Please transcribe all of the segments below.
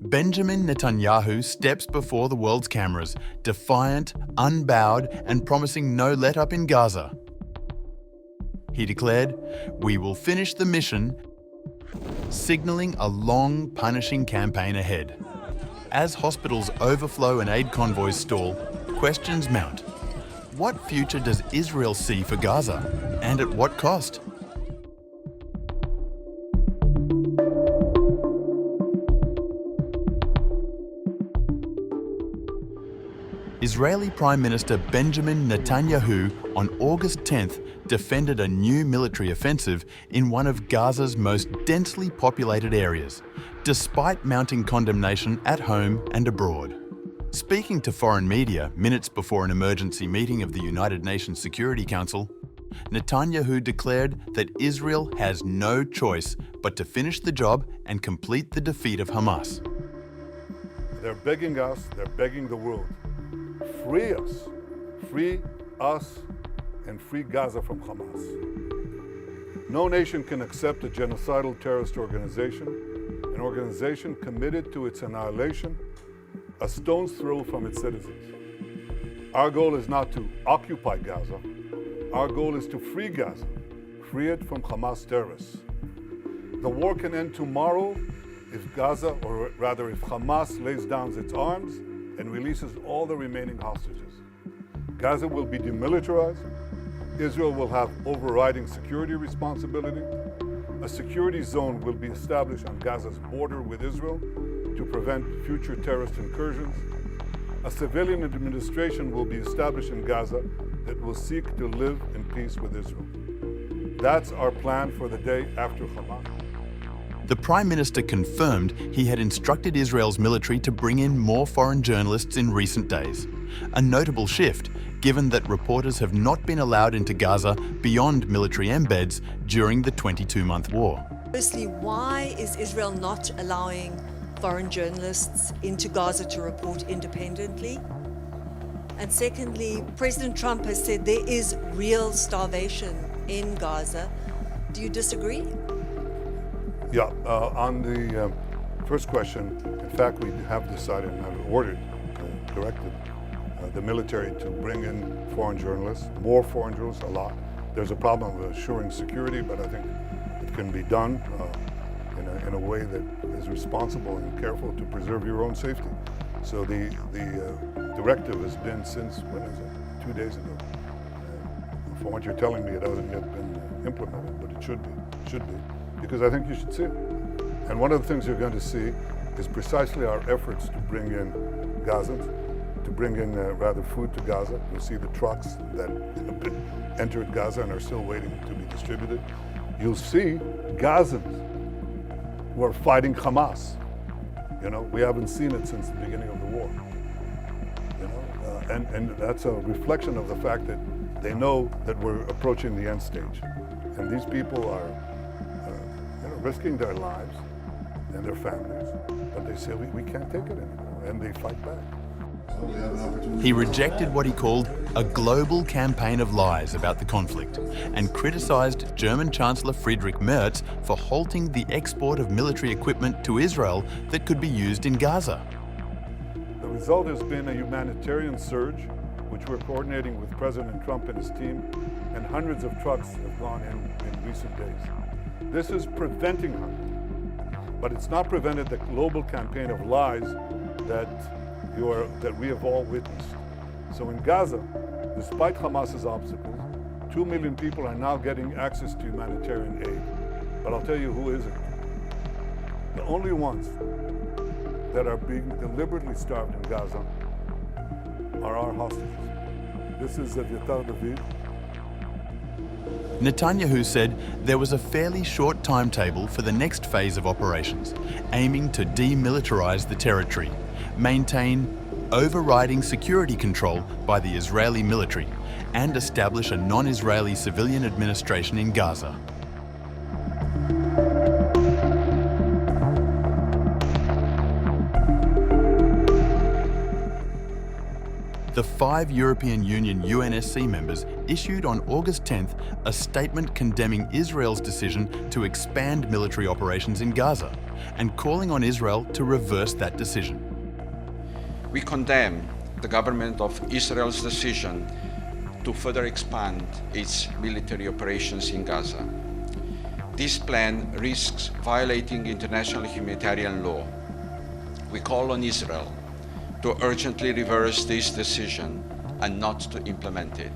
Benjamin Netanyahu steps before the world's cameras, defiant, unbowed, and promising no let-up in Gaza. He declared, "We will finish the mission," signalling a long, punishing campaign ahead. As hospitals overflow and aid convoys stall, questions mount. What future does Israel see for Gaza, and at what cost? Israeli Prime Minister Benjamin Netanyahu on August 10th defended a new military offensive in one of Gaza's most densely populated areas, despite mounting condemnation at home and abroad. Speaking to foreign media minutes before an emergency meeting of the United Nations Security Council, Netanyahu declared that Israel has no choice but to finish the job and complete the defeat of Hamas. They're begging us, they're begging the world. Free us, and free Gaza from Hamas. No nation can accept a genocidal terrorist organization, an organization committed to its annihilation, a stone's throw from its citizens. Our goal is not to occupy Gaza. Our goal is to free Gaza, free it from Hamas terrorists. The war can end tomorrow if Gaza, or rather if Hamas lays down its arms and releases all the remaining hostages. Gaza will be demilitarized. Israel will have overriding security responsibility. A security zone will be established on Gaza's border with Israel to prevent future terrorist incursions. A civilian administration will be established in Gaza that will seek to live in peace with Israel. That's our plan for the day after Hamas. The Prime Minister confirmed he had instructed Israel's military to bring in more foreign journalists in recent days. A notable shift, given that reporters have not been allowed into Gaza beyond military embeds during the 22-month war. Firstly, why is Israel not allowing foreign journalists into Gaza to report independently? And secondly, President Trump has said there is real starvation in Gaza. Do you disagree? Yeah, on the first question, in fact, we have decided and have ordered, directed the military to bring in foreign journalists, more foreign journalists, a lot. There's a problem of assuring security, but I think it can be done in a way that is responsible and careful to preserve your own safety. So the directive has been since, when is it, 2 days ago. From what you're telling me, it hasn't yet been implemented, but it should be. Because I think you should see it. And one of the things you're going to see is precisely our efforts to bring in Gazans, to bring in rather food to Gaza. You'll see the trucks that entered Gaza and are still waiting to be distributed. You'll see Gazans who are fighting Hamas. You know, we haven't seen it since the beginning of the war. You know, and that's a reflection of the fact that they know that we're approaching the end stage. And these people are risking their lives and their families, but they say we can't take it anymore, and they fight back. He rejected what he called a global campaign of lies about the conflict and criticized German Chancellor Friedrich Merz for halting the export of military equipment to Israel that could be used in Gaza. The result has been a humanitarian surge, which we're coordinating with President Trump and his team, and hundreds of trucks have gone in recent days. This is preventing hunger, but it's not prevented the global campaign of lies that we have all witnessed. So in Gaza, despite Hamas's obstacles, 2 million people are now getting access to humanitarian aid. But I'll tell you who isn't. The only ones that are being deliberately starved in Gaza are our hostages. This is David. Netanyahu said there was a fairly short timetable for the next phase of operations, aiming to demilitarize the territory, maintain overriding security control by the Israeli military, and establish a non-Israeli civilian administration in Gaza. the 5 European Union UNSC members issued on August 10th a statement condemning Israel's decision to expand military operations in Gaza and calling on Israel to reverse that decision. We condemn the government of Israel's decision to further expand its military operations in Gaza. This plan risks violating international humanitarian law. We call on Israel to urgently reverse this decision and not to implement it.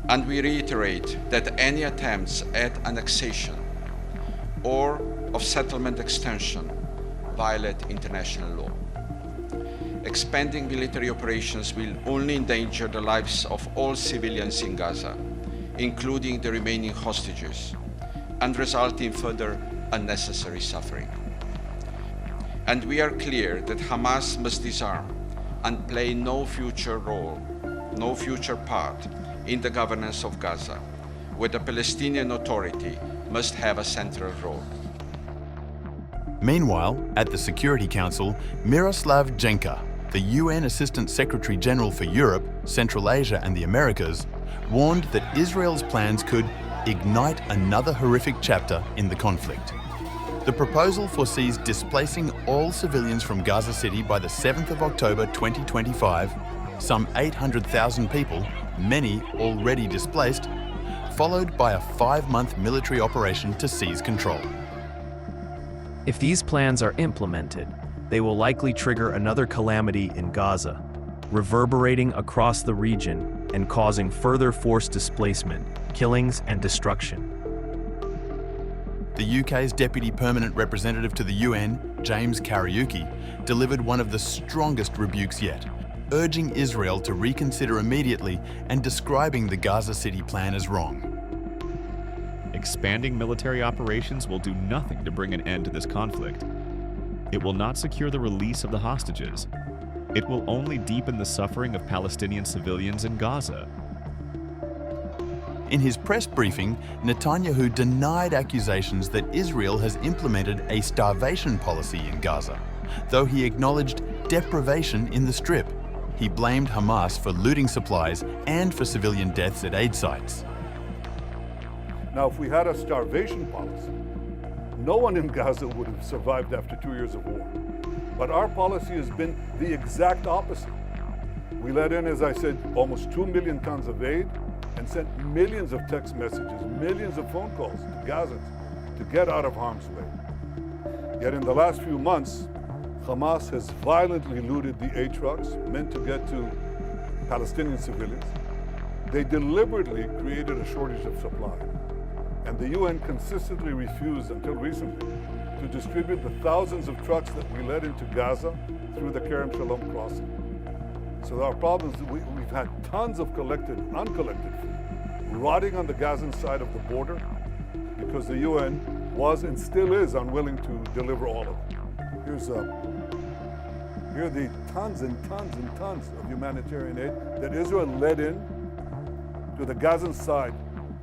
And we reiterate that any attempts at annexation or of settlement extension violate international law. Expanding military operations will only endanger the lives of all civilians in Gaza, including the remaining hostages, and result in further unnecessary suffering. And we are clear that Hamas must disarm and play no future role, no future part in the governance of Gaza, where the Palestinian Authority must have a central role. Meanwhile, at the Security Council, Miroslav Jenka, the UN Assistant Secretary General for Europe, Central Asia and the Americas, warned that Israel's plans could ignite another horrific chapter in the conflict. The proposal foresees displacing all civilians from Gaza City by the 7th of October 2025, some 800,000 people, many already displaced, followed by a 5-month military operation to seize control. If these plans are implemented, they will likely trigger another calamity in Gaza, reverberating across the region and causing further forced displacement, killings, and destruction. The UK's Deputy Permanent Representative to the UN, James Kariuki, delivered one of the strongest rebukes yet, urging Israel to reconsider immediately and describing the Gaza City plan as wrong. Expanding military operations will do nothing to bring an end to this conflict. It will not secure the release of the hostages. It will only deepen the suffering of Palestinian civilians in Gaza. In his press briefing, Netanyahu denied accusations that Israel has implemented a starvation policy in Gaza, though he acknowledged deprivation in the Strip. He blamed Hamas for looting supplies and for civilian deaths at aid sites. Now, if we had a starvation policy, no one in Gaza would have survived after 2 years of war. But our policy has been the exact opposite. We let in, as I said, almost 2 million tons of aid and sent millions of text messages, millions of phone calls to Gazans to get out of harm's way. Yet in the last few months, Hamas has violently looted the aid trucks meant to get to Palestinian civilians. They deliberately created a shortage of supply. And the UN consistently refused until recently to distribute the thousands of trucks that we led into Gaza through the Kerem Shalom crossing. So our problem is that we've had tons of uncollected food rotting on the Gazan side of the border because the UN was and still is unwilling to deliver all of it. Here are the tons and tons and tons of humanitarian aid that Israel led in to the Gazan side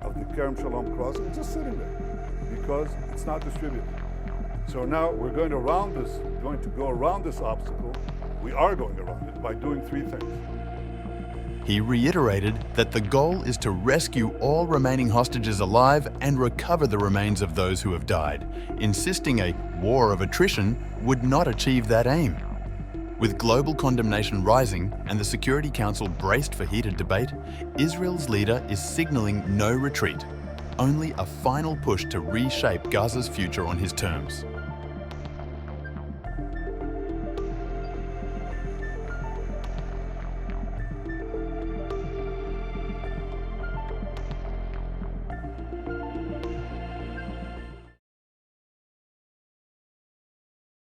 of the Kerem Shalom crossing. It's just sitting there because it's not distributed. So now we're going to go around this obstacle. We are going around it by doing 3 things. He reiterated that the goal is to rescue all remaining hostages alive and recover the remains of those who have died, insisting a war of attrition would not achieve that aim. With global condemnation rising and the Security Council braced for heated debate, Israel's leader is signaling no retreat, only a final push to reshape Gaza's future on his terms.